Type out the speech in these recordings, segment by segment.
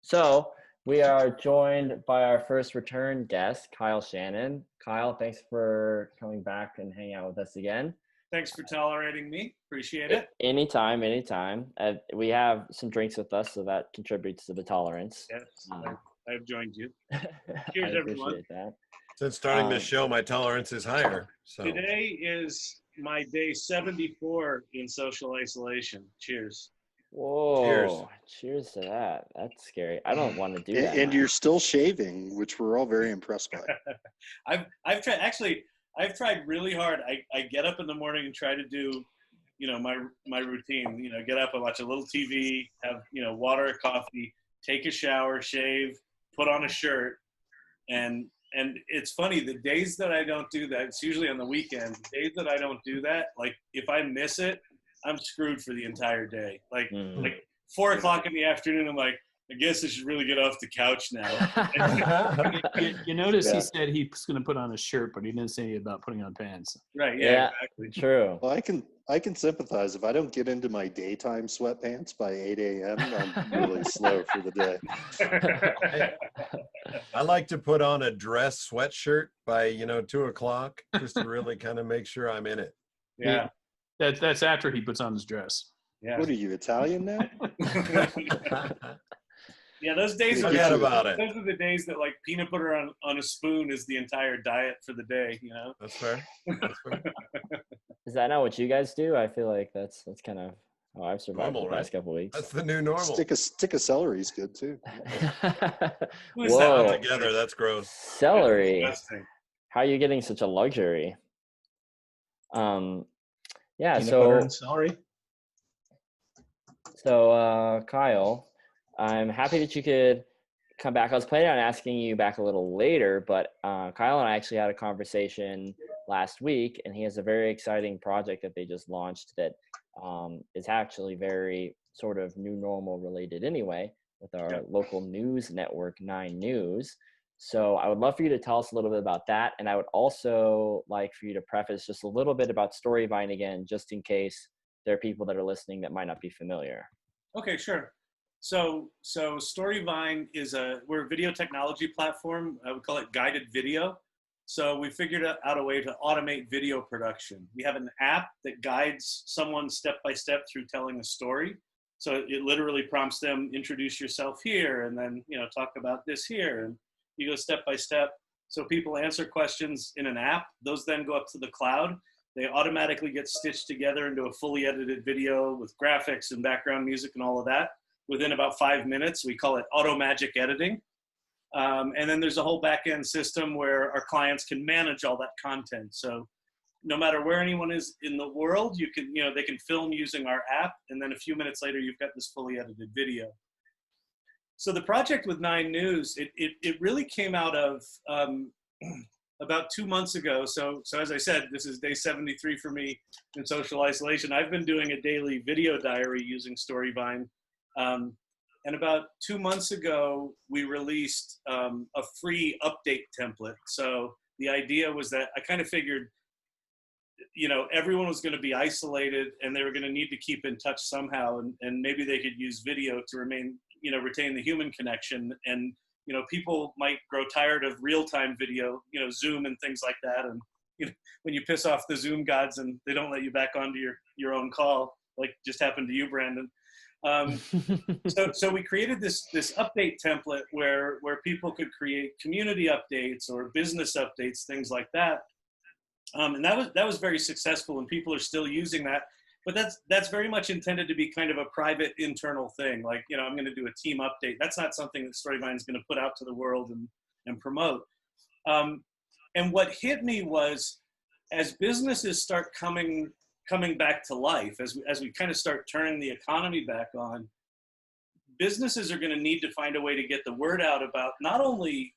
So we are joined by our first return guest, Kyle Shannon. Kyle, thanks for coming back and hanging out with us again. Thanks for tolerating me. Appreciate it. Anytime, anytime. We have some drinks with us, so that contributes to the tolerance. Yes, I've joined you. I Cheers, appreciate everyone. that. Since starting this show, my tolerance is higher. So Today is my day 74 in social isolation. Cheers. Whoa! Cheers to that. That's scary. I don't want to do that. And you're still shaving, which we're all very impressed by. I've tried really hard. I get up in the morning and try to do, my routine. Get up and watch a little TV, have water, coffee, take a shower, shave, put on a shirt, and it's funny, the days that I don't do that, it's usually on the weekend. The days that I don't do that, like if I miss it, I'm screwed for the entire day. Like 4 o'clock in the afternoon, I'm like, I guess I should really get off the couch now. You notice he said he's going to put on a shirt, but he didn't say anything about putting on pants. Right. Yeah, exactly. True. Well, I can sympathize. If I don't get into my daytime sweatpants by 8 a.m., I'm really slow for the day. I like to put on a dress sweatshirt by 2 o'clock just to really kind of make sure I'm in it. Yeah. That's after he puts on his dress. Yeah. What are you, Italian now? Yeah, those days Forget about it. Those are the days that like peanut butter on a spoon is the entire diet for the day, That's fair. That's fair. Is that not what you guys do? I feel like that's kind of how I've survived Normal, the last right? couple of weeks. That's the new normal. Stick of celery is good too. Who is Whoa. that? Together, that's gross. Celery. Disgusting. How are you getting such a luxury? Yeah, Peanut butter and so celery. Kyle, I'm happy that you could come back. I was planning on asking you back a little later, but Kyle and I actually had a conversation last week, and he has a very exciting project that they just launched that is actually very sort of new normal related anyway, with our local news network, 9 News. So I would love for you to tell us a little bit about that. And I would also like for you to preface just a little bit about Storyvine again, just in case there are people that are listening that might not be familiar. Okay, sure. So Storyvine we're a video technology platform. I would call it guided video. So we figured out a way to automate video production. We have an app that guides someone step by step through telling a story. So it literally prompts them, introduce yourself here, and then talk about this here, and you go step by step. So people answer questions in an app. Those then go up to the cloud. They automatically get stitched together into a fully edited video with graphics and background music and all of that within about 5 minutes. We call it auto magic editing. And then there's a whole back-end system where our clients can manage all that content. So no matter where anyone is in the world, they can film using our app, and then a few minutes later, you've got this fully edited video. So the project with 9 News, it really came out of about 2 months ago. So as I said, this is day 73 for me in social isolation. I've been doing a daily video diary using Storyvine. And about 2 months ago, we released a free update template. So the idea was that I kind of figured, everyone was going to be isolated and they were going to need to keep in touch somehow. And maybe they could use video to retain the human connection. And, people might grow tired of real-time video, Zoom and things like that. And, when you piss off the Zoom gods and they don't let you back onto your own call, like just happened to you, Brandon. So we created this update template where people could create community updates or business updates, things like that. And that was very successful, and people are still using that. But that's very much intended to be kind of a private internal thing. Like, I'm going to do a team update. That's not something that Storyvine is going to put out to the world and promote. And what hit me was, as businesses start coming back to life, as we kind of start turning the economy back on, businesses are going to need to find a way to get the word out about not only,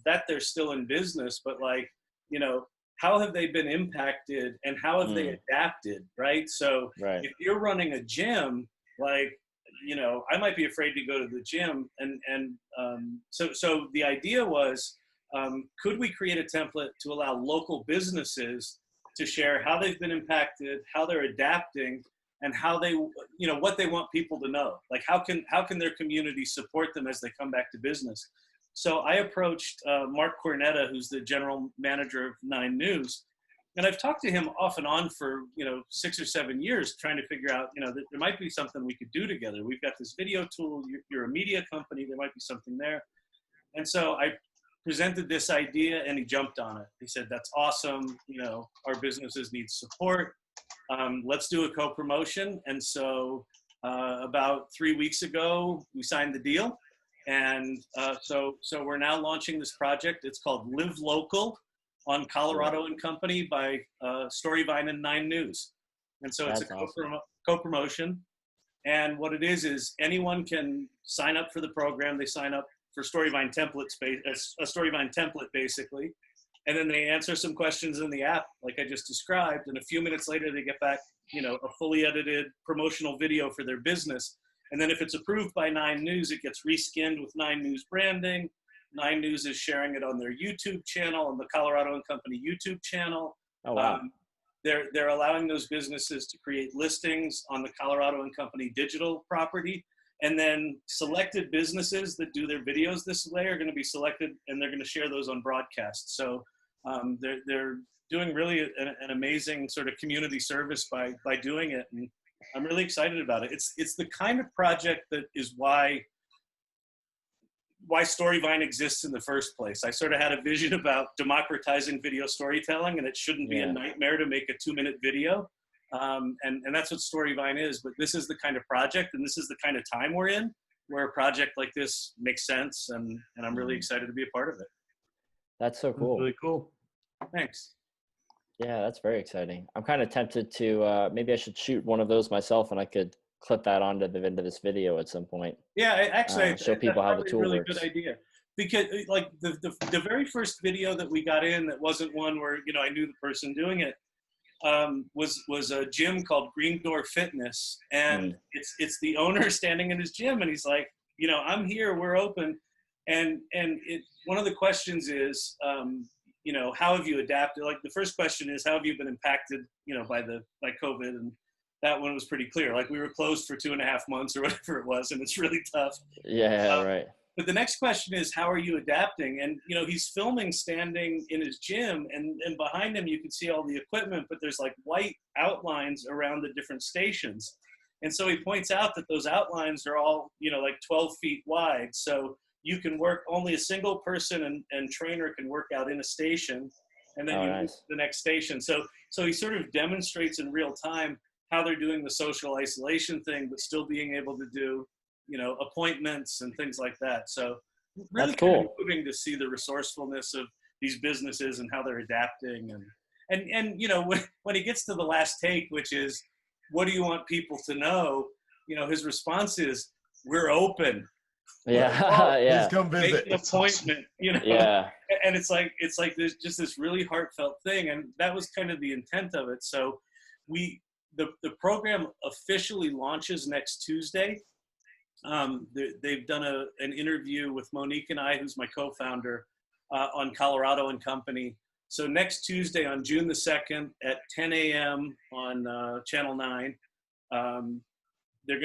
that they're still in business, but like, how have they been impacted and how have they adapted, right? So if you're running a gym, like, I might be afraid to go to the gym. So the idea was, could we create a template to allow local businesses to share how they've been impacted, how they're adapting, and how they, what they want people to know. Like how can their community support them as they come back to business? So I approached Mark Cornetta, who's the general manager of 9 News, and I've talked to him off and on for 6 or 7 years, trying to figure out that there might be something we could do together. We've got this video tool. You're a media company. There might be something there. And so I presented this idea, and he jumped on it. He said, "That's awesome. Our businesses need support. Let's do a co-promotion." And so about 3 weeks ago, we signed the deal. And so we're now launching this project. It's called Live Local on Colorado and Company by Storyvine and 9 News. And so it's a co-promotion. And what it is anyone can sign up for the program. They sign up for Storyvine templates, a Storyvine template basically. And then they answer some questions in the app, like I just described. And a few minutes later, they get back, a fully edited promotional video for their business. And then if it's approved by 9 News, it gets reskinned with 9 News branding. 9 News is sharing it on their YouTube channel, on the Colorado and Company YouTube channel. Oh, wow. They're allowing those businesses to create listings on the Colorado and Company digital property. And then selected businesses that do their videos this way are going to be selected, and they're going to share those on broadcast. So they're doing really an amazing sort of community service by doing it. And I'm really excited about it. It's the kind of project that is why Storyvine exists in the first place. I sort of had a vision about democratizing video storytelling, and it shouldn't be a nightmare to make a 2-minute video. And that's what Storyvine is. But this is the kind of project, and this is the kind of time we're in, where a project like this makes sense, and I'm really excited to be a part of it. That's so cool. That's really cool. Thanks. Yeah, that's very exciting. I'm kind of tempted to maybe I should shoot one of those myself, and I could clip that onto the end of this video at some point. Yeah, actually, show people how the tool really works. Good idea. Because like the very first video that we got in, that wasn't one where I knew the person doing it, was a gym called Green Door Fitness, and it's the owner standing in his gym, and he's like, "I'm here, we're open," and one of the questions is, how have you adapted? Like the first question is, how have you been impacted, by COVID? And that one was pretty clear. Like we were closed for 2.5 months or whatever it was, and it's really tough. Yeah, right. But the next question is, how are you adapting? And, he's filming standing in his gym, and behind him, you can see all the equipment, but there's like white outlines around the different stations. And so he points out that those outlines are all, like 12 feet wide. So you can work, only a single person and trainer can work out in a station, and then move to the next station. So he sort of demonstrates in real time how they're doing the social isolation thing, but still being able to do, appointments and things like that. So really That's cool. kind of moving to see the resourcefulness of these businesses and how they're adapting. And when he gets to the last take, which is, what do you want people to know? His response is, we're open. Yeah. Yeah. Please come visit. Make an appointment, Yeah. And it's like there's just this really heartfelt thing. And that was kind of the intent of it. So the program officially launches next Tuesday. They've done an interview with Monique and I, who's my co-founder, on Colorado and Company. So next Tuesday on June the 2nd at 10 a.m. on Channel 9, they're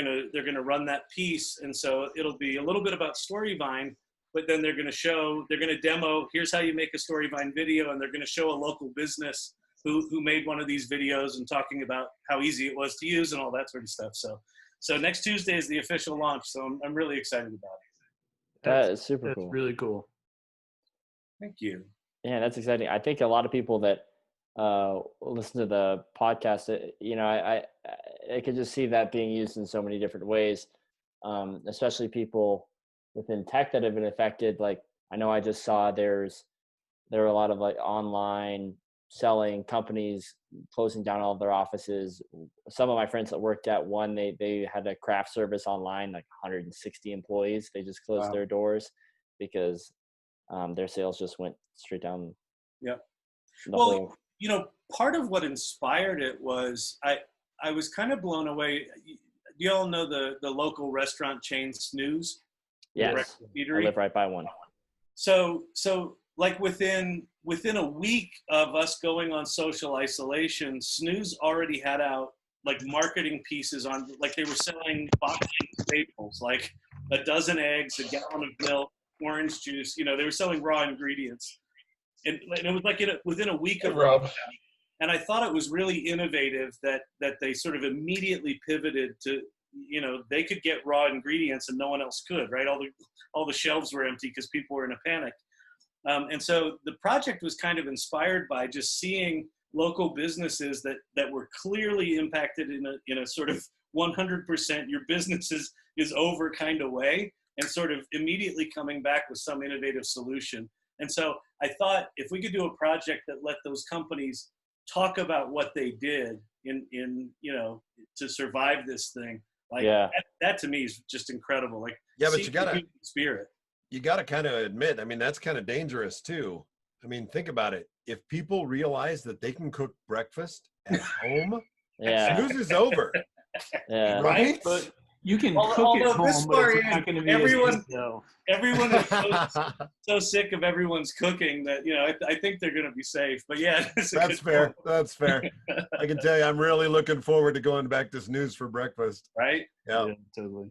gonna run that piece, and so it'll be a little bit about Storyvine, but then they're gonna demo, here's how you make a Storyvine video, and they're gonna show a local business who made one of these videos and talking about how easy it was to use and all that sort of stuff. So next Tuesday is the official launch, so I'm really excited about it. That is super That's cool. really cool. Thank you. Yeah, that's exciting. I think a lot of people that listen to the podcast, I could just see that being used in so many different ways, especially people within tech that have been affected. Like I know I just saw there are a lot of like online selling companies closing down all of their offices. Some of my friends that worked at one, they had a craft service online, like 160 employees. They just closed their doors because their sales just went straight down. Yeah. Whole. Part of what inspired it was I was kind of blown away. You all know the local restaurant chain Snooze? Yes, I live right by one. So like within a week of us going on social isolation, Snooze already had out like marketing pieces on, like they were selling boxing staples, like a dozen eggs, a gallon of milk, orange juice. You know, they were selling raw ingredients, and it was like within a week of Rob. and I thought it was really innovative that they sort of immediately pivoted to, you know, they could get raw ingredients and no one else could, right? All the shelves were empty because people were in a panic. And so the project was kind of inspired by just seeing local businesses that were clearly impacted in a sort of 100% your business is over kind of way, and sort of immediately coming back with some innovative solution. And so I thought if we could do a project that let those companies talk about what they did in you know, to survive this thing, like that to me is just incredible. Like, but you gotta spirit. You gotta kind of admit, I mean, that's kind of dangerous too. I mean, think about it. If people realize that they can cook breakfast at home, snooze is over. Yeah. Right? But you can cook Although at home, this but far it's in, not going to be everyone- as good, though. Everyone is so sick of everyone's cooking that, you know, I think they're going to be safe. But yeah, That's fair. Point. That's fair. I can tell you, I'm really looking forward to going back to snooze for breakfast. Right? Yeah, totally.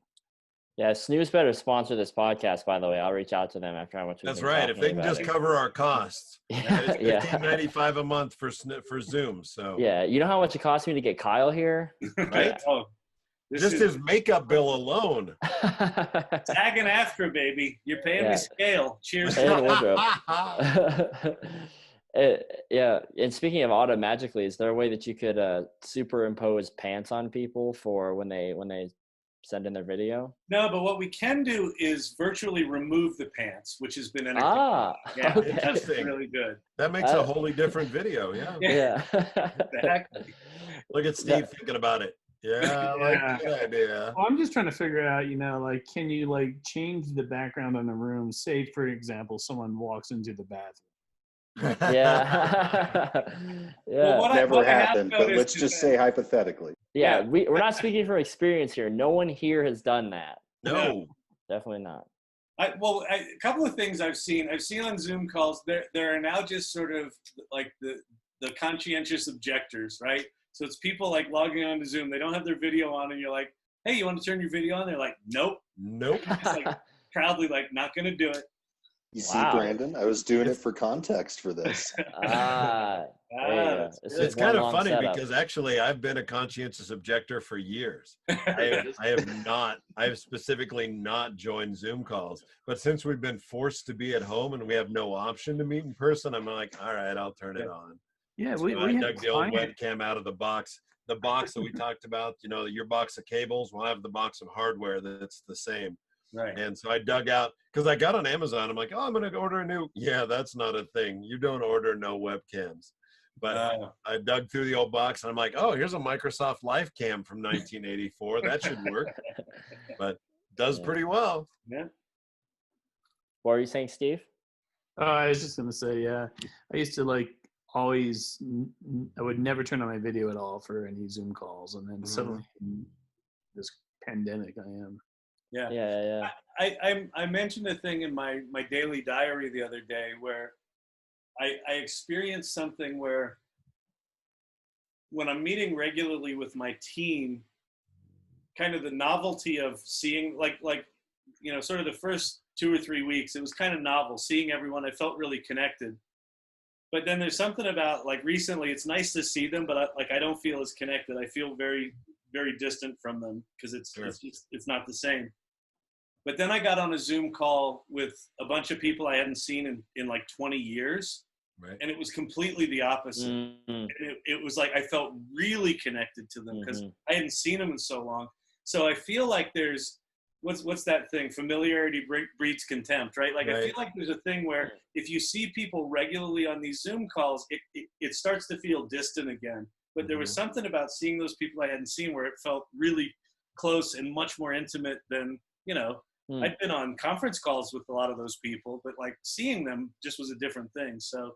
Yeah, Snooze better sponsor this podcast, by the way. I'll reach out to them after how much. That's right. If they can just cover our costs. Yeah. It's $15.95 a month for Zoom. So yeah, you know how much it cost me to get Kyle here, right? Oh, just his makeup bill alone. Tag and after, baby. You're paying me scale. Cheers. And wardrobe. Yeah, and speaking of auto magically, is there a way that you could superimpose pants on people for when they send in their video? No, but what we can do is virtually remove the pants, which has been entertaining. Yeah, okay. that's really good. That makes a wholly different video. Yeah. Yeah. Exactly. Look at Steve thinking about it. Yeah, I like that idea. Well, I'm just trying to figure out, you know, like, can you like change the background in a room? Say, for example, someone walks into the bathroom. Yeah. Yeah. Well, Never happened, but let's just say hypothetically. Yeah, we're not speaking from experience here. No one here has done that. No. Definitely not. A couple of things I've seen on Zoom calls, there are now just sort of like the conscientious objectors, right? So it's people like logging on to Zoom. They don't have their video on, and you're like, hey, you want to turn your video on? They're like, nope. It's like proudly like, not going to do it. You see, Brandon, I was doing it for context for this. It's kind of funny because actually I've been a conscientious objector for years. I have specifically not joined Zoom calls, but since we've been forced to be at home and we have no option to meet in person, I'm like, all right, I'll turn it on. Yeah, so I dug the old webcam out of the box that we talked about, you know, your box of cables. We'll have the box of hardware that's the same. Right. And so I dug out, because I got on Amazon. I'm like, oh, I'm going to order a new. Yeah, that's not a thing. You don't order no webcams. But I dug through the old box and I'm like, oh, here's a Microsoft LifeCam from 1984. That should work. But does pretty well. Yeah. What are you saying, Steve? I was just going to say, I used to like always, I would never turn on my video at all for any Zoom calls. And then suddenly this pandemic, I am. Yeah. I mentioned a thing in my daily diary the other day where I experienced something where when I'm meeting regularly with my team, kind of the novelty of seeing like, you know, sort of the first 2 or 3 weeks, it was kind of novel seeing everyone. I felt really connected. But then there's something about like recently, it's nice to see them, but I don't feel as connected. I feel very, very distant from them because it's not the same. But then I got on a Zoom call with a bunch of people I hadn't seen in like 20 years. Right. And it was completely the opposite. Mm-hmm. It was like I felt really connected to them because I hadn't seen them in so long. So I feel like there's, what's that thing? Familiarity breeds contempt, right? Like I feel like there's a thing where if you see people regularly on these Zoom calls, it starts to feel distant again. But there was something about seeing those people I hadn't seen where it felt really close and much more intimate than, you know, I'd been on conference calls with a lot of those people, but like seeing them just was a different thing. So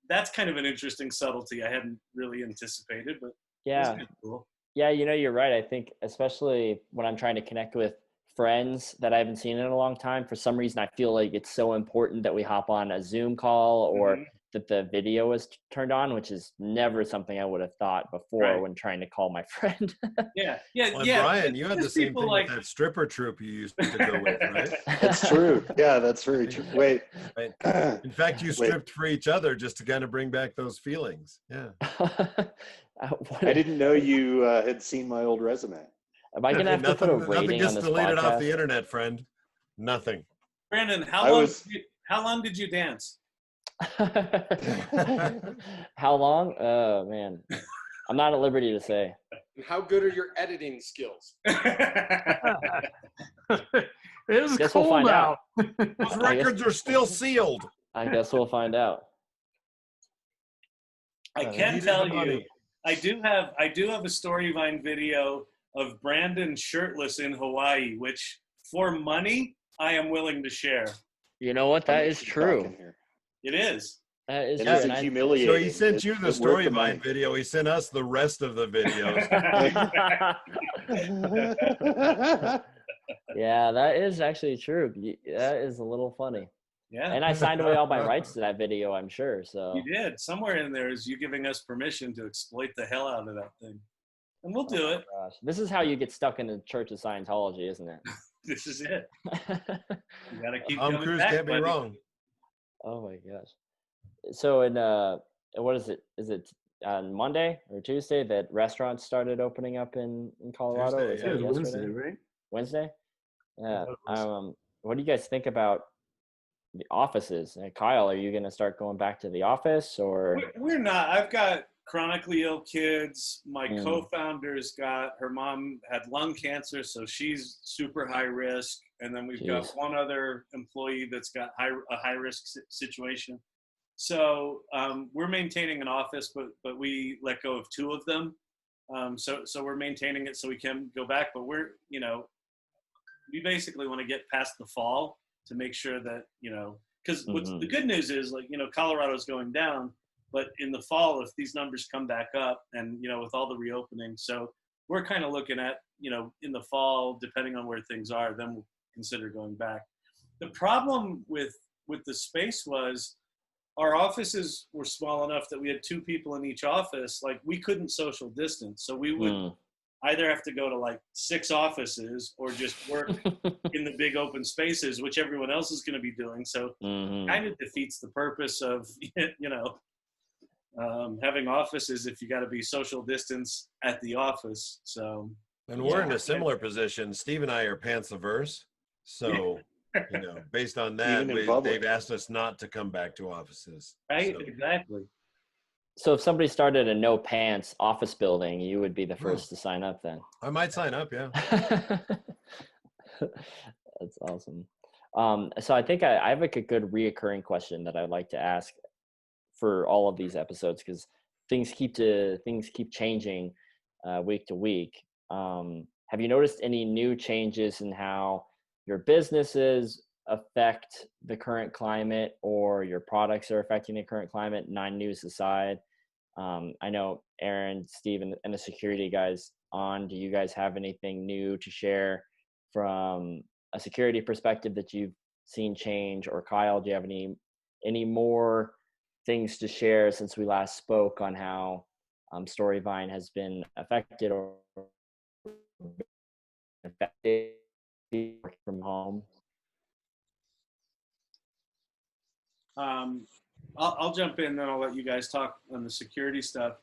that's kind of an interesting subtlety I hadn't really anticipated, but it was kind of cool. Yeah, you know, you're right. I think especially when I'm trying to connect with friends that I haven't seen in a long time, for some reason I feel like it's so important that we hop on a Zoom call or that the video was turned on, which is never something I would have thought before when trying to call my friend. Yeah. Well, Brian, you had the same thing with that stripper troupe you used to go with, right? That's true. Yeah, that's very true. Wait. Right. In fact, you stripped for each other just to kind of bring back those feelings. Yeah. I didn't know you had seen my old resume. Am I gonna have to put a Nothing rating gets on this deleted podcast? off the internet, friend. Nothing. Brandon, how long did you dance? How long? Oh man, I'm not at liberty to say. And how good are your editing skills? It was Guess cold we'll find out. Those records are still sealed. I guess we'll find out. I can tell you, I do have a Storyvine video of Brandon shirtless in Hawaii, which for money I am willing to share. You know what? That is true. It is. That is It true. isn't humiliating. So he sent you the Storyvine video. He sent us the rest of the videos. Yeah, that is actually true. That is a little funny. Yeah. And I signed away all my rights to that video, I'm sure. So You did. Somewhere in there is you giving us permission to exploit the hell out of that thing. And we'll do it. gosh, this is how you get stuck in the Church of Scientology, isn't it? This is it. You gotta keep Tom coming Cruise back, can't be buddy. wrong. Oh my gosh. So what is it? Is it on Monday or Tuesday that restaurants started opening up in Colorado? Tuesday, Is yeah. it It was yesterday? Wednesday, right? Wednesday? Yeah. thought it was. What do you guys think about the offices? Kyle, are you going to start going back to the office or? We're not. I've got chronically ill kids. My Mm. co-founder's her mom had lung cancer, so she's super high risk. And then we've got Jeez. one other employee that's got a high risk situation. So we're maintaining an office, but we let go of two of them. So we're maintaining it so we can go back. But we basically want to get past the fall to make sure that, because the good news is, Colorado's going down, but in the fall, if these numbers come back up and, with all the reopening, so we're kind of looking at, in the fall, depending on where things are, then we'll consider going back. The problem with the space was our offices were small enough that we had two people in each office. Like, we couldn't social distance. So we would either have to go to like 6 offices or just work in the big open spaces, which everyone else is going to be doing. So kind of defeats the purpose of, having offices if you got to be social distance at the office. So, And we're in a similar position. Steve and I are pants averse. So, based on that, they've asked us not to come back to offices. Right, So. exactly. So if somebody started a no pants office building, you would be the first to sign up then. I might sign up, yeah. That's awesome. So I think I have like a good reoccurring question that I'd like to ask for all of these episodes, because things keep changing week to week. Have you noticed any new changes in how your businesses affect the current climate, or your products are affecting the current climate, non-news aside? I know Aaron, Steve, and the security guys on. Do you guys have anything new to share from a security perspective that you've seen change? Or Kyle, do you have any more things to share since we last spoke on how Storyvine has been affected or affected from home? I'll jump in, then I'll let you guys talk on the security stuff.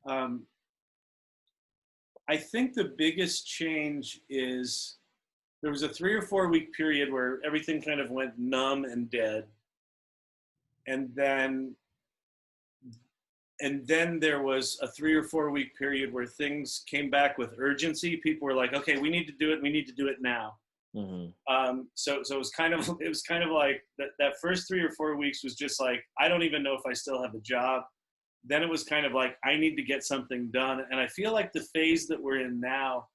I think the biggest change is there was a 3 or 4 week period where everything kind of went numb and dead. And then there was a 3 or 4 week period where things came back with urgency. People were like, okay, we need to do it. We need to do it now. So it was kind of like that first 3 or 4 weeks was just like, I don't even know if I still have a job. Then it was kind of like, I need to get something done. And I feel like the phase that we're in now,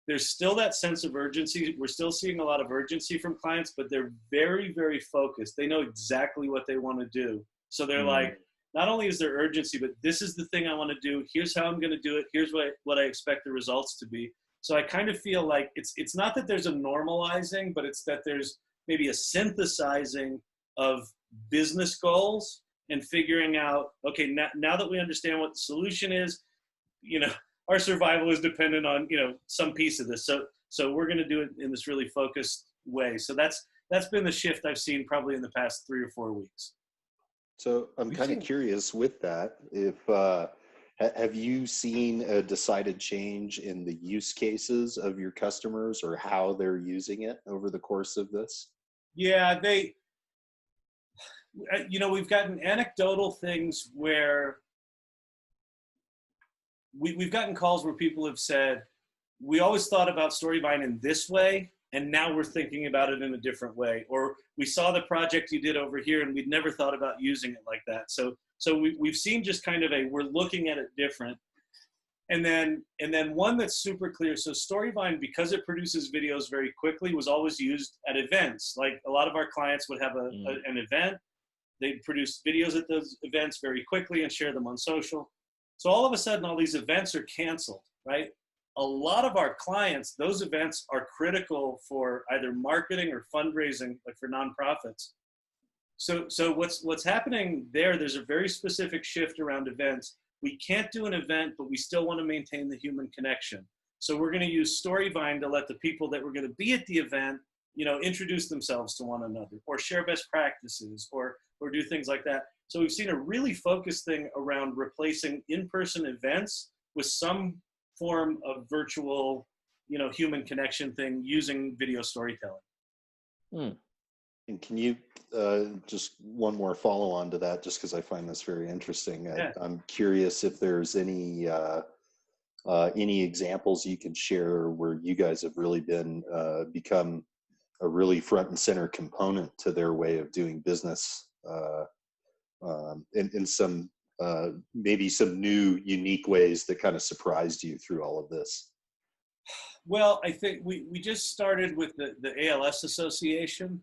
there's still that sense of urgency. We're still seeing a lot of urgency from clients, but they're very, very focused. They know exactly what they want to do. So they're like, not only is there urgency, but this is the thing I want to do. Here's how I'm going to do it. Here's what I expect the results to be. So I kind of feel like it's not that there's a normalizing, but it's that there's maybe a synthesizing of business goals and figuring out, okay, now that we understand what the solution is, our survival is dependent on, some piece of this. So we're going to do it in this really focused way. So that's been the shift I've seen probably in the past 3 or 4 weeks. So I'm kind of curious with that, if have you seen a decided change in the use cases of your customers or how they're using it over the course of this? Yeah, we've gotten anecdotal things where we've gotten calls where people have said, we always thought about Storyvine in this way, and now we're thinking about it in a different way. Or we saw the project you did over here and we'd never thought about using it like that. So we've seen just kind of we're looking at it different. And then one that's super clear. So Storyvine, because it produces videos very quickly, was always used at events. Like a lot of our clients would have an event. They'd produce videos at those events very quickly and share them on social. So all of a sudden, all these events are canceled, right? A lot of our clients, those events are critical for either marketing or fundraising, like for nonprofits. So what's happening there's a very specific shift around events. We can't do an event, but we still want to maintain the human connection. So we're going to use Storyvine to let the people that were going to be at the event, introduce themselves to one another, or share best practices, or do things like that. So we've seen a really focused thing around replacing in-person events with some form of virtual, human connection thing using video storytelling. And can you just one more follow on to that, just because I find this very interesting. Yeah. I'm curious if there's any examples you can share where you guys have really become a really front and center component to their way of doing business, in some maybe some new unique ways that kind of surprised you through all of this. Well, I think we just started with the ALS Association,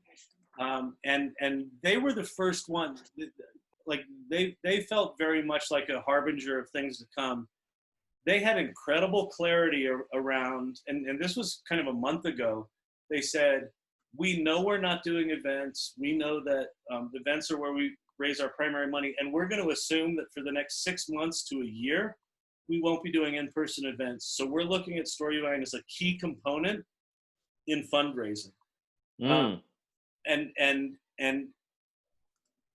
and they were the first one. Like they felt very much like a harbinger of things to come. They had incredible clarity around, and this was kind of a month ago. They said, we know we're not doing events. We know that events are where we raise our primary money, and we're going to assume that for the next 6 months to a year, we won't be doing in-person events. So we're looking at Storyvine as a key component in fundraising. And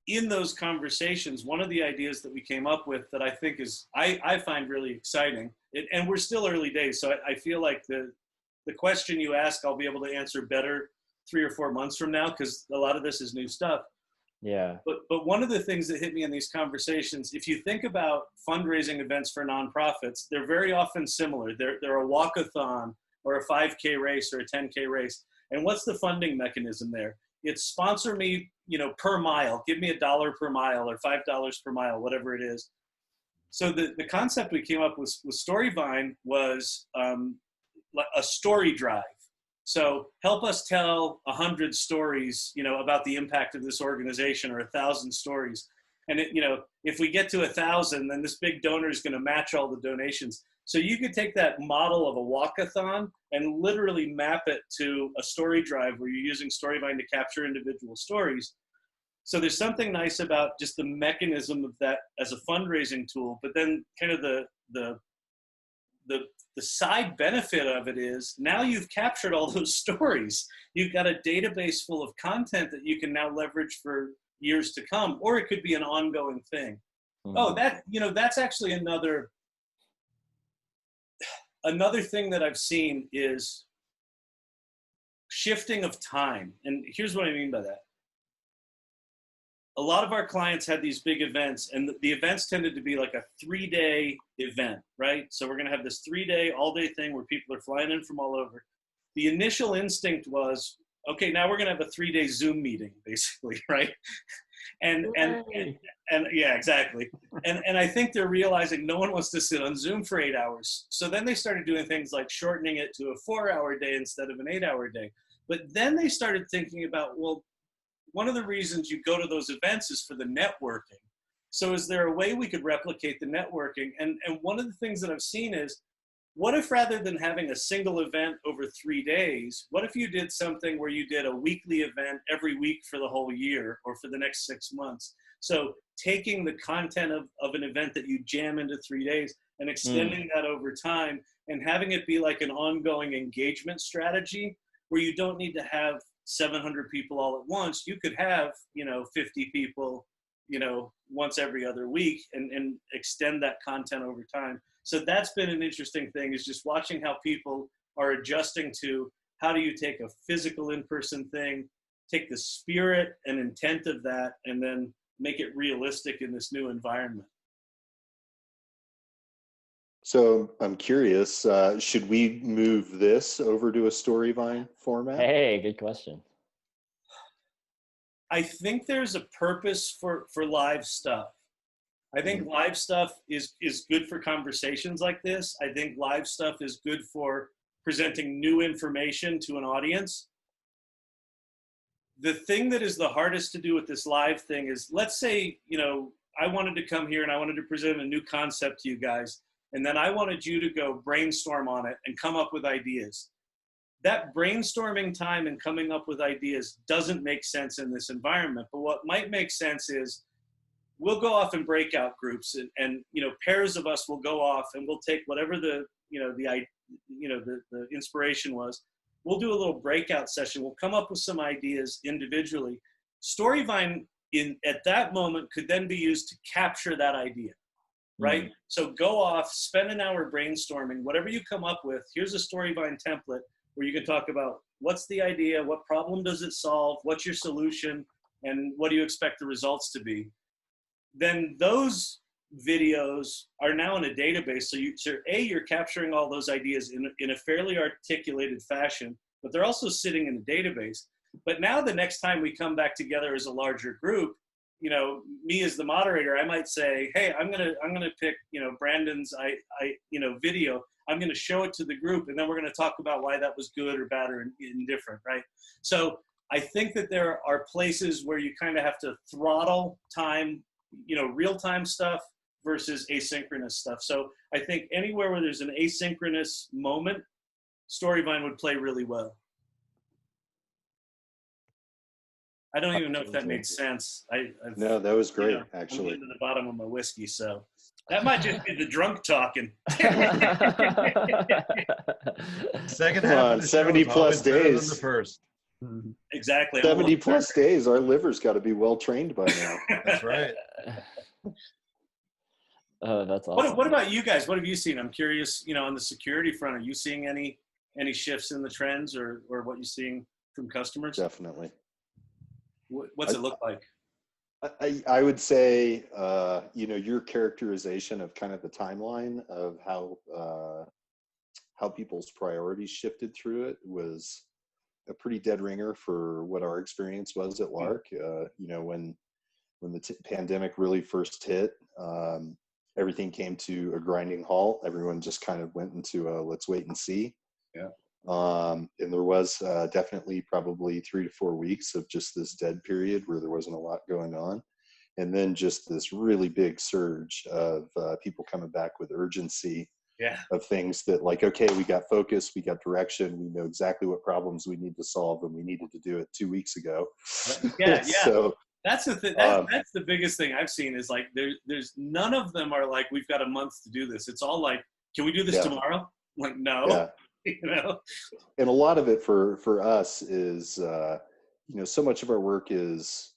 in those conversations, one of the ideas that we came up with that I think is, I find really exciting, and we're still early days, so I feel like the question you ask, I'll be able to answer better 3 or 4 months from now, because a lot of this is new stuff. Yeah. But one of the things that hit me in these conversations, if you think about fundraising events for nonprofits, they're very often similar. They're a walkathon or a 5K race or a 10K race. And what's the funding mechanism there? It's sponsor me, per mile. Give me $1 per mile or $5 per mile, whatever it is. So the concept we came up with Storyvine was a story drive. So help us tell 100 stories, about the impact of this organization, or 1,000 stories. And if we get to 1,000, then this big donor is going to match all the donations. So you could take that model of a walkathon and literally map it to a story drive where you're using Storyvine to capture individual stories. So there's something nice about just the mechanism of that as a fundraising tool, but then kind of the side benefit of it is now you've captured all those stories. You've got a database full of content that you can now leverage for years to come, or it could be an ongoing thing. Oh, that's actually another thing that I've seen is shifting of time. And here's what I mean by that. A lot of our clients had these big events, and the events tended to be like a 3-day event, right? So we're going to have this 3-day, all-day thing where people are flying in from all over. The initial instinct was, okay, now we're going to have a 3-day Zoom meeting, basically, right? And yeah, exactly. And I think they're realizing no one wants to sit on Zoom for 8 hours. So then they started doing things like shortening it to a 4-hour day instead of an 8-hour day. But then they started thinking about, well, one of the reasons you go to those events is for the networking. So is there a way we could replicate the networking? And one of the things that I've seen is, what if rather than having a single event over 3 days, what if you did something where you did a weekly event every week for the whole year or for the next 6 months? So taking the content of an event that you jam into 3 days and extending that over time and having it be like an ongoing engagement strategy where you don't need to have 700 people all at once. You could have, 50 people, once every other week and extend that content over time. So that's been an interesting thing, is just watching how people are adjusting to how do you take a physical in-person thing, take the spirit and intent of that, and then make it realistic in this new environment. So I'm curious, should we move this over to a Storyvine format? Hey, good question. I think there's a purpose for live stuff. I think live stuff is good for conversations like this. I think live stuff is good for presenting new information to an audience. The thing that is the hardest to do with this live thing is, let's say, I wanted to come here and I wanted to present a new concept to you guys, and then I wanted you to go brainstorm on it and come up with ideas. That brainstorming time and coming up with ideas doesn't make sense in this environment. But what might make sense is we'll go off in breakout groups, and pairs of us will go off and we'll take whatever the inspiration was. We'll do a little breakout session. We'll come up with some ideas individually. Storyvine at that moment could then be used to capture that idea, right? So go off, spend an hour brainstorming, whatever you come up with. Here's a Storyvine template where you can talk about what's the idea, what problem does it solve, what's your solution, and what do you expect the results to be. Then those videos are now in a database. So you're capturing all those ideas in a fairly articulated fashion, but they're also sitting in a database. But now the next time we come back together as a larger group, me as the moderator, I might say, hey, I'm gonna pick, Brandon's video. I'm gonna show it to the group, and then we're gonna talk about why that was good or bad or indifferent, right? So I think that there are places where you kind of have to throttle time, real-time stuff versus asynchronous stuff. So I think anywhere where there's an asynchronous moment, Storyvine would play really well. I don't even know if that made sense. No, that was great, actually. I'm getting to the bottom of my whiskey, so that might just be the drunk talking. Second half of the 70 plus days. Than the first. Exactly. 70 plus days. Our liver's got to be well trained by now. That's right. Oh, that's awesome. What about you guys? What have you seen? I'm curious, on the security front, are you seeing any shifts in the trends or what you're seeing from customers? Definitely. What's it look like? I would say, your characterization of kind of the timeline of how people's priorities shifted through it was a pretty dead ringer for what our experience was at Lark. When the pandemic really first hit, everything came to a grinding halt. Everyone just kind of went into a let's wait and see. Yeah. And there was definitely probably 3 to 4 weeks of just this dead period where there wasn't a lot going on. And then just this really big surge of people coming back with urgency of things that like, okay, we got focus, we got direction, we know exactly what problems we need to solve, and we needed to do it 2 weeks ago. Yeah. So that's the thing. That's the biggest thing I've seen is like there's none of them are like, we've got a month to do this. It's all like, can we do this tomorrow? I'm like, no. And a lot of it for us is so much of our work is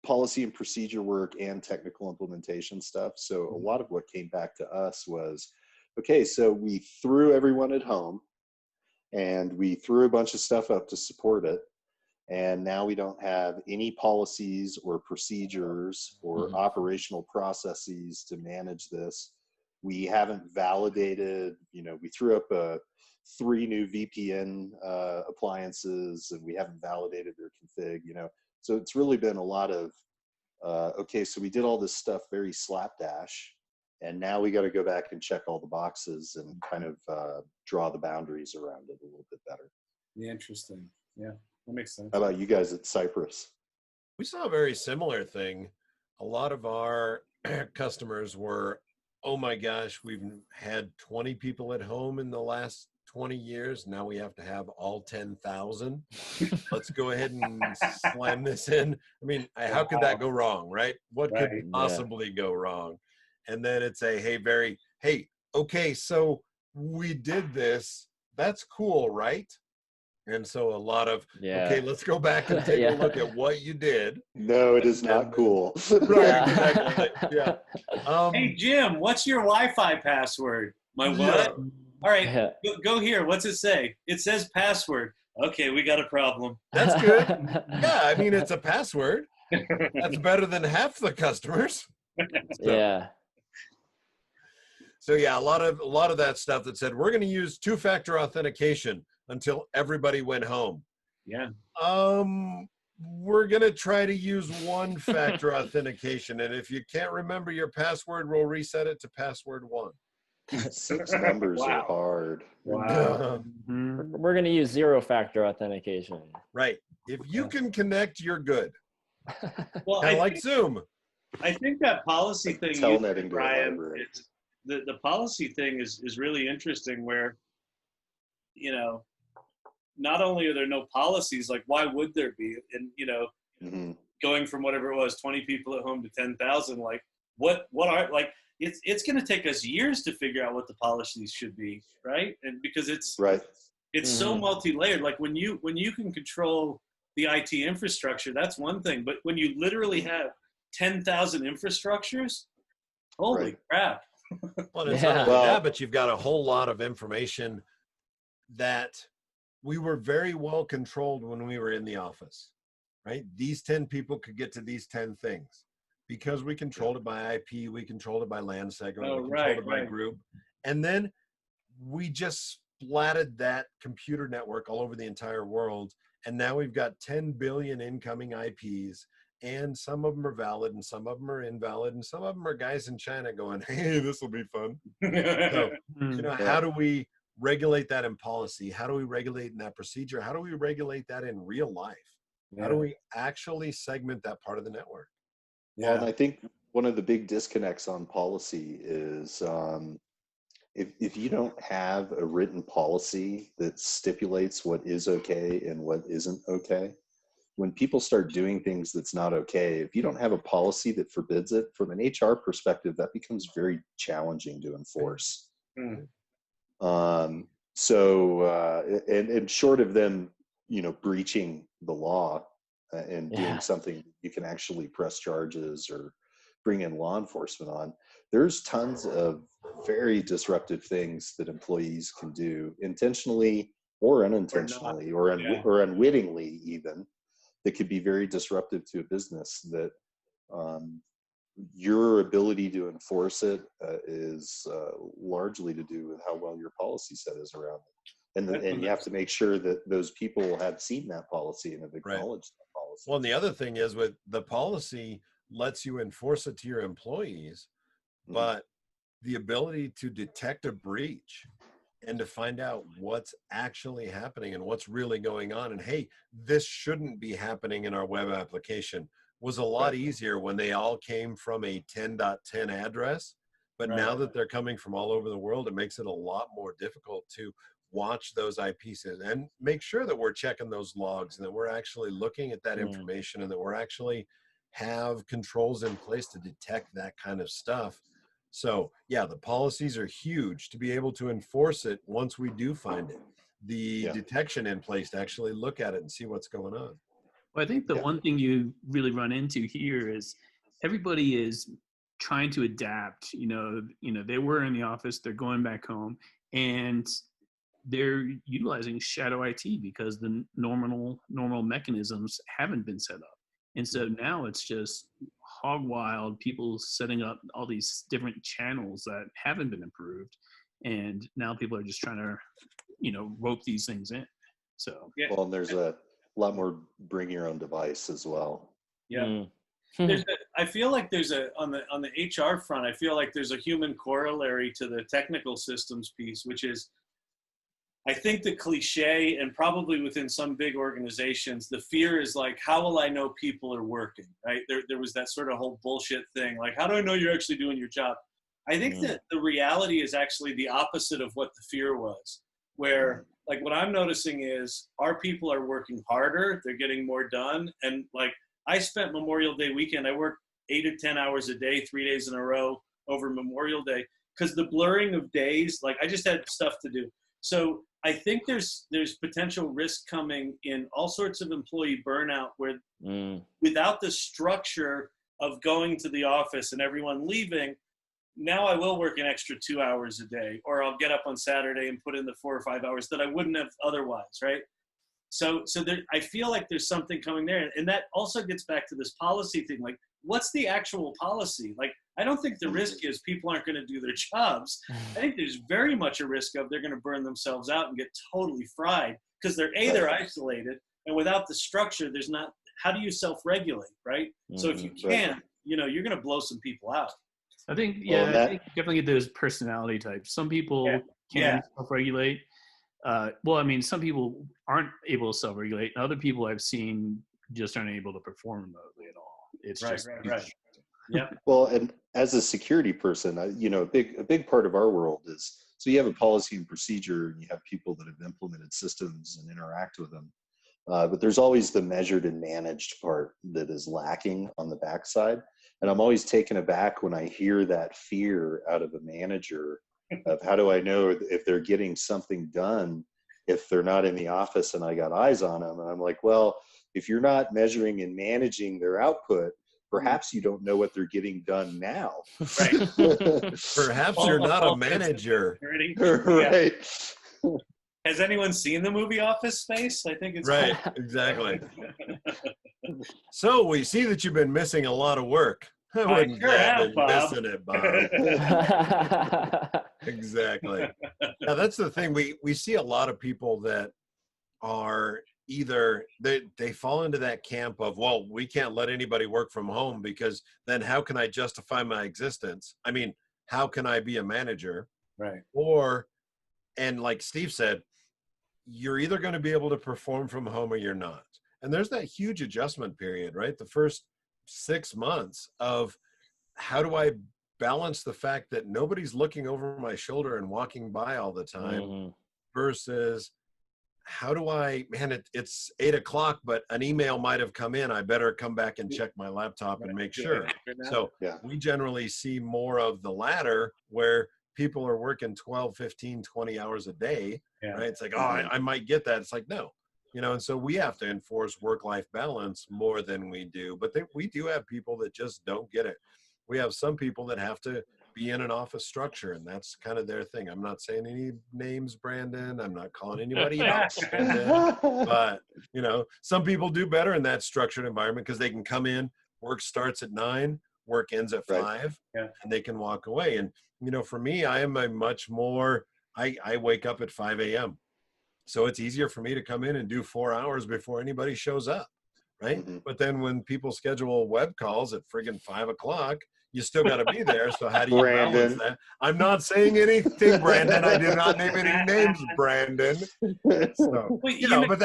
policy and procedure work and technical implementation stuff. So a lot of what came back to us was, okay, so we threw everyone at home and we threw a bunch of stuff up to support it, and now we don't have any policies or procedures or operational processes to manage this. We haven't validated, we threw up 3 new VPN appliances, and we haven't validated their config, So it's really been a lot of, okay, so we did all this stuff very slapdash, and now we got to go back and check all the boxes and kind of draw the boundaries around it a little bit better. Yeah, interesting. Yeah, that makes sense. How about you guys at Cypress? We saw a very similar thing. A lot of our customers were, oh my gosh, we've had 20 people at home in the last 20 years. Now we have to have all 10,000. Let's go ahead and slam this in. I mean, how could that go wrong, right? What could possibly go wrong? And then it's hey, okay, so we did this. That's cool, right? And so a lot of, okay, let's go back and take a look at what you did. No, it is not cool. Right, exactly. Yeah. Hey, Jim, what's your Wi-Fi password? My what? All right, go here. What's it say? It says password. Okay, we got a problem. That's good. Yeah, I mean, it's a password. That's better than half the customers. Yeah. So yeah, a lot of that stuff that said we're going to use two-factor authentication until everybody went home. Yeah. We're going to try to use one-factor authentication, and if you can't remember your password, we'll reset it to password 1. 6 numbers are hard. Wow. We're going to use 0-factor authentication. Right. If you can connect, you're good. Well, kind of like Zoom. I think that policy thing, Telnetting, Brian, the policy thing is really interesting where, you know, not only are there no policies, like why would there be? And, you know, going from whatever it was, 20 people at home to 10,000, like what are, like, it's going to take us years to figure out what the policies should be, right? And because it's so multi-layered. Like when you can control the IT infrastructure, that's one thing. But when you literally have 10,000 infrastructures, holy crap! Well, it's not only that, but you've got a whole lot of information that we were very well controlled when we were in the office, right? These 10 people could get to these 10 things because we controlled it by IP, we controlled it by LAN segment, we controlled it by group. And then we just splatted that computer network all over the entire world. And now we've got 10 billion incoming IPs, and some of them are valid and some of them are invalid. And some of them are guys in China going, hey, this will be fun. So, you know, how do we regulate that in policy? How do we regulate in that procedure? How do we regulate that in real life? How do we actually segment that part of the network? Well, and I think one of the big disconnects on policy is if you don't have a written policy that stipulates what is okay and what isn't okay, when people start doing things that's not okay, if you don't have a policy that forbids it, from an HR perspective, that becomes very challenging to enforce. And short of them, you know, breaching the law and doing something you can actually press charges or bring in law enforcement on, there's tons of very disruptive things that employees can do intentionally or unintentionally or unwittingly even, that could be very disruptive to a business. That your ability to enforce it is largely to do with how well your policy set is around it. And you have to make sure that those people have seen that policy and have acknowledged that policy. Well, and the other thing is, with the policy lets you enforce it to your employees, but the ability to detect a breach and to find out what's actually happening and what's really going on, and hey, this shouldn't be happening in our web application, was a lot easier when they all came from a 10.10 address. But now that they're coming from all over the world, it makes it a lot more difficult to watch those IPs and make sure that we're checking those logs and that we're actually looking at that information and that we're actually have controls in place to detect that kind of stuff. So yeah, the policies are huge to be able to enforce it once we do find it. The detection in place to actually look at it and see what's going on. Well, I think the one thing you really run into here is everybody is trying to adapt. You know, they were in the office, they're going back home, and they're utilizing shadow IT because the normal mechanisms haven't been set up. And so now it's just hog wild, people setting up all these different channels that haven't been improved. And now people are just trying to, you know, rope these things in. So, well, and there's a lot more bring your own device as well. I feel like there's on the HR front, I feel like there's a human corollary to the technical systems piece, which is, I think the cliche, and probably within some big organizations, the fear is like, how will I know people are working, right? There was that sort of whole bullshit thing, like, how do I know you're actually doing your job? I think that the reality is actually the opposite of what the fear was. where like what I'm noticing is our people are working harder, they're getting more done. And like I spent Memorial Day weekend, I worked 8 to 10 hours a day, 3 days in a row over Memorial Day, because the blurring of days, like I just had stuff to do. So I think there's potential risk coming in all sorts of employee burnout where without the structure of going to the office and everyone leaving, now I will work an extra 2 hours a day, or I'll get up on Saturday and put in the 4 or 5 hours that I wouldn't have otherwise, right? So there, I feel like there's something coming there. And that also gets back to this policy thing. Like, what's the actual policy? Like, I don't think the risk is people aren't going to do their jobs. I think there's very much a risk of they're going to burn themselves out and get totally fried because they're isolated. And without the structure, there's not, how do you self-regulate, right? So if you can't, you know, you're going to blow some people out. I think, I think definitely get those personality types. Some people can self-regulate. Well, I mean, some people aren't able to self-regulate. Other people I've seen just aren't able to perform remotely at all. It's right. Yeah. Well, and as a security person, you know, a big part of our world is, so you have a policy and procedure, and you have people that have implemented systems and interact with them. But there's always the measured and managed part that is lacking on the backside. And I'm always taken aback when I hear that fear out of a manager of how do I know if they're getting something done if they're not in the office and I got eyes on them. And I'm like, well, if you're not measuring and managing their output, perhaps you don't know what they're getting done now. Right. Perhaps you're not a manager. Right. Has anyone seen the movie Office Space? I think it's right. Exactly. So we see that you've been missing a lot of work. I wouldn't have been missing it, Bob. Exactly. Now that's the thing. We see a lot of people that are either they fall into that camp of, well, we can't let anybody work from home because then how can I justify my existence? I mean, how can I be a manager? Right. Or, and like Steve said, you're either going to be able to perform from home or you're not. And there's that huge adjustment period, right? The first 6 months of how do I balance the fact that nobody's looking over my shoulder and walking by all the time versus how do I, man, it's 8 o'clock, but an email might have come in. I better come back and check my laptop and make sure. So we generally see more of the latter where people are working 12, 15, 20 hours a day, right? It's like, oh, I might get that. It's like, no, you know, and so we have to enforce work-life balance more than we do. But we do have people that just don't get it. We have some people that have to be in an office structure, and that's kind of their thing. I'm not saying any names, Brandon. I'm not calling anybody out, Brandon. But, you know, some people do better in that structured environment because they can come in, work starts at 9, work ends at 5, and they can walk away. And, you know, for me, I am a much more, I wake up at 5 a.m. So it's easier for me to come in and do 4 hours before anybody shows up, right? But then when people schedule web calls at friggin' 5 o'clock, you still got to be there. So how do you balance that? I'm not saying anything, Brandon. I did not name any names, Brandon. So, you know, but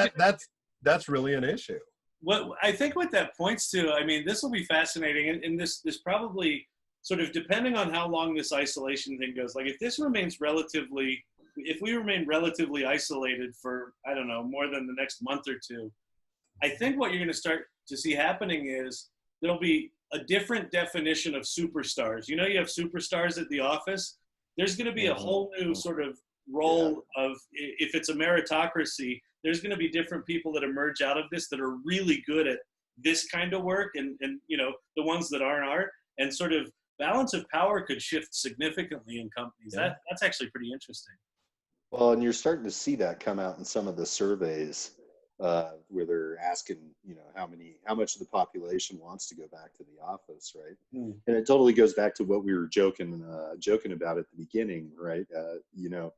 that's really an issue. What I think what that points to, I mean, this will be fascinating, and this probably sort of depending on how long this isolation thing goes. Like if we remain relatively isolated for, I don't know, more than the next month or two, I think what you're going to start to see happening is there'll be a different definition of superstars. You know, you have superstars at the office. There's going to be a whole new sort of role of, if it's a meritocracy, there's going to be different people that emerge out of this that are really good at this kind of work, and you know, the ones that aren't, and sort of balance of power could shift significantly in companies. That's actually pretty interesting. Well, and you're starting to see that come out in some of the surveys where they're asking, you know, how much of the population wants to go back to the office, right? And it totally goes back to what we were joking about at the beginning, right? You know,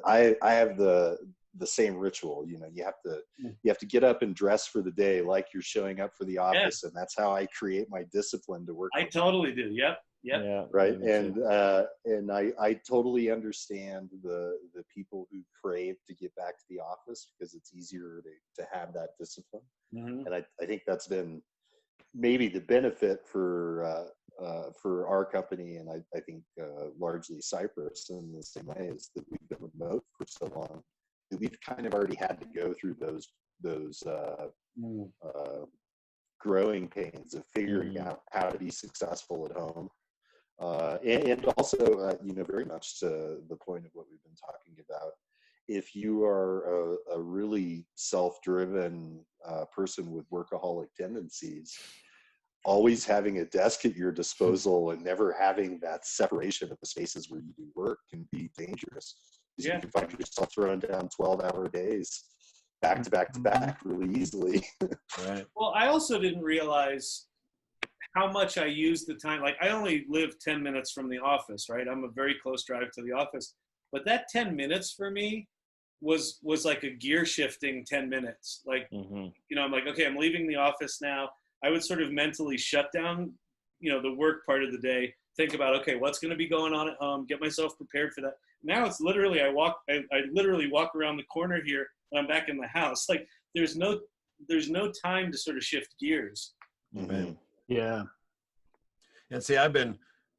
I have the same ritual. You know, you have to get up and dress for the day like you're showing up for the office, and that's how I create my discipline to work. I totally do. Yep. Yeah, right. And I totally understand the people who crave to get back to the office because it's easier to have that discipline. And I think that's been maybe the benefit for our company, and I think largely Cypress in the same way, is that we've been remote for so long. we've kind of already had to go through those growing pains of figuring out how to be successful at home. And also, very much to the point of what we've been talking about, if you are a really self-driven person with workaholic tendencies, always having a desk at your disposal and never having that separation of the spaces where you do work can be dangerous. You can find yourself throwing down 12-hour days back to back to back really easily. Right. Well, I also didn't realize how much I use the time. Like, I only live 10 minutes from the office, right? I'm a very close drive to the office. But that 10 minutes for me was like a gear shifting 10 minutes. Like, I'm like, okay, I'm leaving the office now. I would sort of mentally shut down, the work part of the day, think about, okay, what's going to be going on at home, get myself prepared for that. Now it's literally, I literally walk around the corner here and I'm back in the house. Like, there's no time to sort of shift gears. Yeah. And see, I've been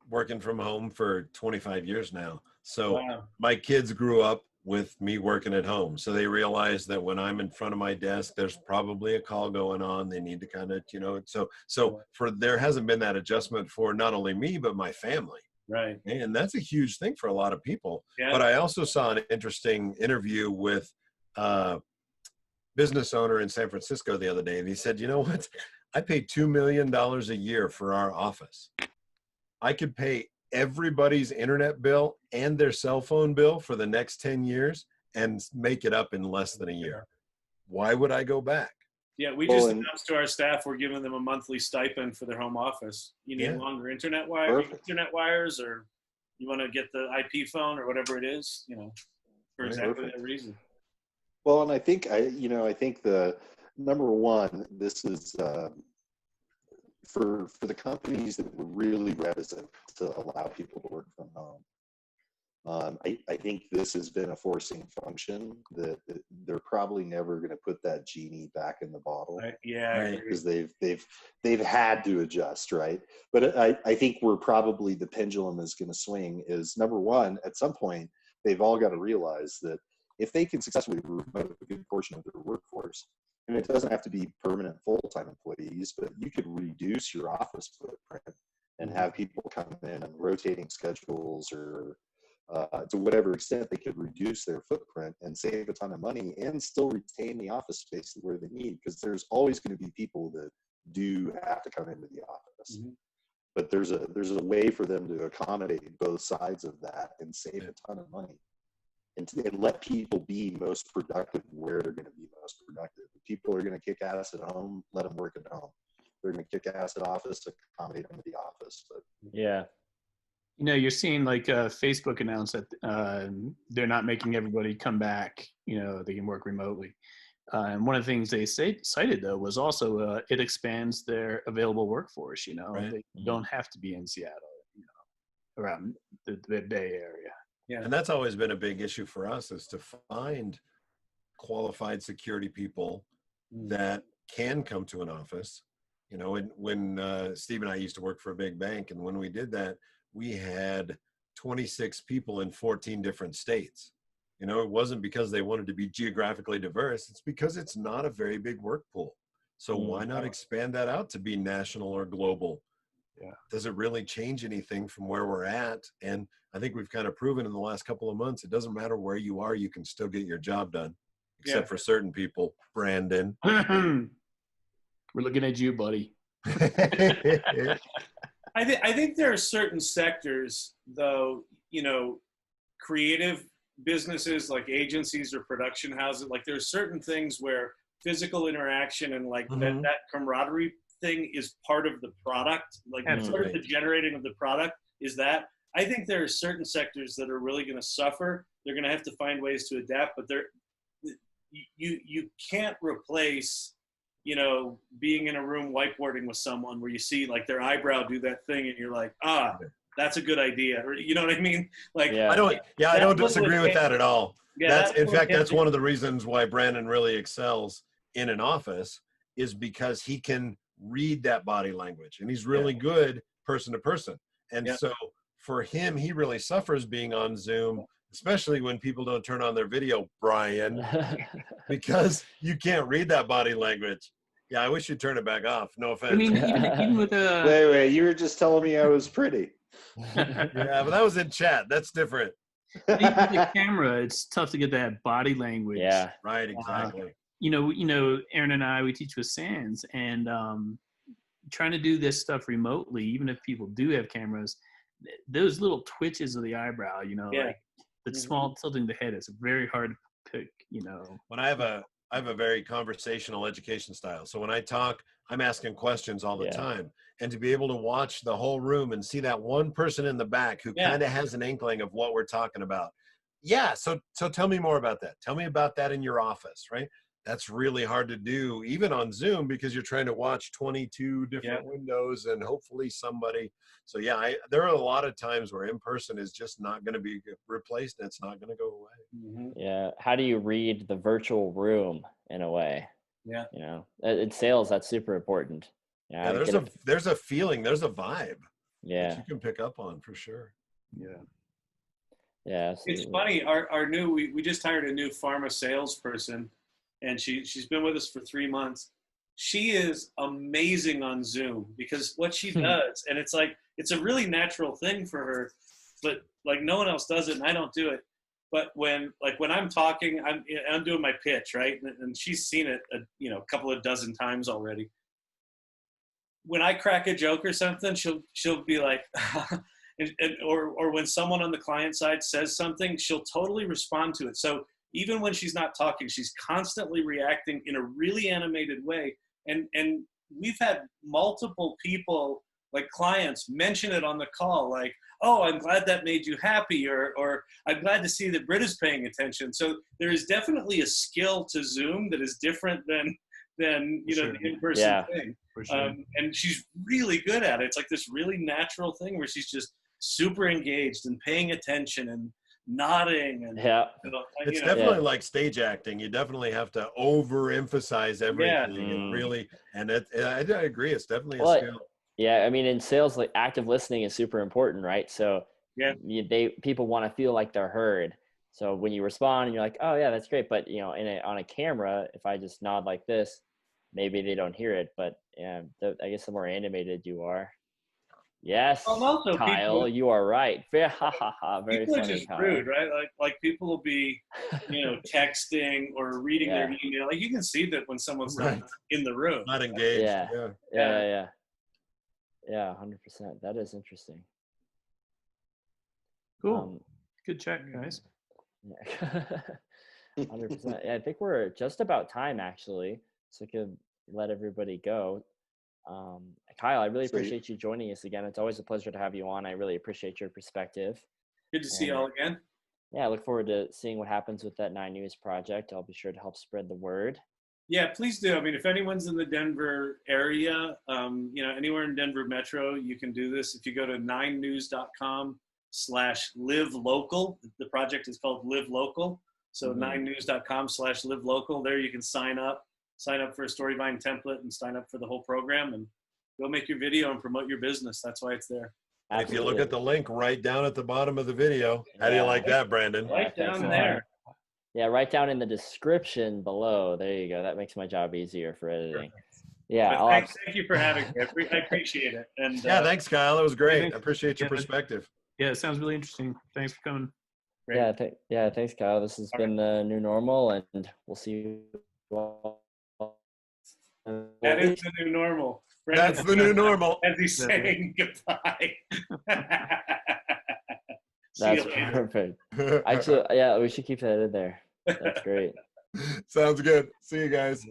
working from home for 25 years now. So my kids grew up with me working at home. So they realize that when I'm in front of my desk, there's probably a call going on. They need to kind of, there hasn't been that adjustment for not only me, but my family. Right. And that's a huge thing for a lot of people. Yeah. But I also saw an interesting interview with a business owner in San Francisco the other day. And he said, you know what? I pay $2 million a year for our office. I could pay everybody's internet bill and their cell phone bill for the next 10 years and make it up in less than a year. Why would I go back? Yeah, we just announced to our staff we're giving them a monthly stipend for their home office. You need longer internet wires, or you want to get the IP phone or whatever it is, for exactly that reason. Well, and I think the number one, this is for the companies that were really reticent to allow people to work from home. I think this has been a forcing function that they're probably never going to put that genie back in the bottle. Because they've had to adjust, right? But I think where probably the pendulum is going to swing is, number one, at some point they've all got to realize that if they can successfully remote a good portion of their workforce, and it doesn't have to be permanent full-time employees, but you could reduce your office footprint and have people come in on rotating schedules, or to whatever extent they could reduce their footprint and save a ton of money and still retain the office space where they need, because there's always going to be people that do have to come into the office. But there's a way for them to accommodate both sides of that and save a ton of money. And let people be most productive where they're going to be most productive. If people are going to kick ass at home, let them work at home. They're going to kick ass at office, accommodate them at the office. But you're seeing like Facebook announce that they're not making everybody come back. They can work remotely. And one of the things they cited though was also it expands their available workforce. They don't have to be in Seattle, around the Bay Area. Yeah. And that's always been a big issue for us, is to find qualified security people that can come to an office. When Steve and I used to work for a big bank, and when we did that, we had 26 people in 14 different states. It wasn't because they wanted to be geographically diverse. It's because it's not a very big work pool. So why not expand that out to be national or global? Yeah. Does it really change anything from where we're at? And I think we've kind of proven in the last couple of months, it doesn't matter where you are, you can still get your job done, except for certain people. Brandon. We're looking at you, buddy. I think there are certain sectors, though, creative businesses like agencies or production houses, like there are certain things where physical interaction and like that camaraderie thing is part of the product, like part of the generating of the product is that. I think there are certain sectors that are really going to suffer. They're going to have to find ways to adapt, but you can't replace, being in a room whiteboarding with someone where you see like their eyebrow do that thing and you're like, that's a good idea. Or, you know what I mean? Like, I don't disagree with that at all. Yeah, that's one of the reasons why Brandon really excels in an office, is because he can read that body language, and he's really good person to person. And so for him, he really suffers being on Zoom especially when people don't turn on their video, Brian, because you can't read that body language. Yeah, I wish you'd turn it back off. No offense. I mean, even with a Wait, you were just telling me I was pretty. Yeah, but that was in chat. That's different. even with the camera, it's tough to get that body language. Yeah. Right, exactly. You know, Aaron and I, we teach with SANS, and trying to do this stuff remotely, even if people do have cameras, those little twitches of the eyebrow, you know, like the small tilting the head is very hard to pick, you know. When I have a very conversational education style. So when I talk, I'm asking questions all the time. And to be able to watch the whole room and see that one person in the back who kind of has an inkling of what we're talking about. Yeah. So tell me more about that. Tell me about that in your office, right? That's really hard to do, even on Zoom, because you're trying to watch 22 different windows and hopefully somebody. So yeah, there are a lot of times where in person is just not going to be replaced and it's not going to go away. Yeah. How do you read the virtual room in a way? Yeah. You know, in sales, that's super important. Yeah, there's a feeling, there's a vibe that you can pick up on for sure. Yeah. Yeah. Absolutely. It's funny. Our new, we just hired a new pharma salesperson, and she's been with us for 3 months. She is amazing on Zoom because what she does, and it's like, it's a really natural thing for her, but like no one else does it and I don't do it. But when I'm talking, I'm doing my pitch, right? And she's seen it, a couple of dozen times already. When I crack a joke or something, she'll be like, or when someone on the client side says something, she'll totally respond to it. So even when she's not talking, she's constantly reacting in a really animated way. And we've had multiple people, like clients, mention it on the call, like, oh, I'm glad that made you happy, or I'm glad to see that Britta's paying attention. So there is definitely a skill to Zoom that is different than the in-person thing. For sure. And she's really good at it. It's like this really natural thing where she's just super engaged and paying attention and nodding. And it's definitely like stage acting. You definitely have to overemphasize everything and really, and I agree. It's definitely a skill. Yeah, I mean, in sales, like active listening is super important, right? So people want to feel like they're heard. So when you respond and you're like, oh yeah, that's great, but on a camera, if I just nod like this, maybe they don't hear it. But I guess the more animated you are. Yes, also, Kyle, you are right. Very funny. People are just Kyle. Rude, right? Like people will be, texting or reading their email. Like you can see that when someone's not in the room, not engaged. Yeah, 100%. That is interesting. Cool. Good chat, guys. Yeah. 100%. Yeah, I think we're just about time actually, so I could let everybody go. Kyle, I really appreciate you joining us again. It's always a pleasure to have you on. I really appreciate your perspective. Good to see you all again. Yeah, I look forward to seeing what happens with that 9 News project. I'll be sure to help spread the word. Yeah, please do. I mean, if anyone's in the Denver area, anywhere in Denver Metro, you can do this. If you go to 9news.com/live local, the project is called Live Local. So 9news.com/live local. There you can sign up for a Storyvine template and sign up for the whole program and go make your video and promote your business. That's why it's there. If you look at the link right down at the bottom of the video, how do you like that, Brandon? Right down there. Yeah, right down in the description below. There you go. That makes my job easier for editing. Yeah. Thank you for having me. I appreciate it. And thanks, Kyle. It was great. I appreciate your perspective. Yeah, it sounds really interesting. Thanks for coming. Great. Thanks, Kyle. This has been the new normal, and we'll see you all. That is the new normal. That's the new normal. As he's saying goodbye. That's perfect. Actually, we should keep that in there. That's great. Sounds good. See you guys.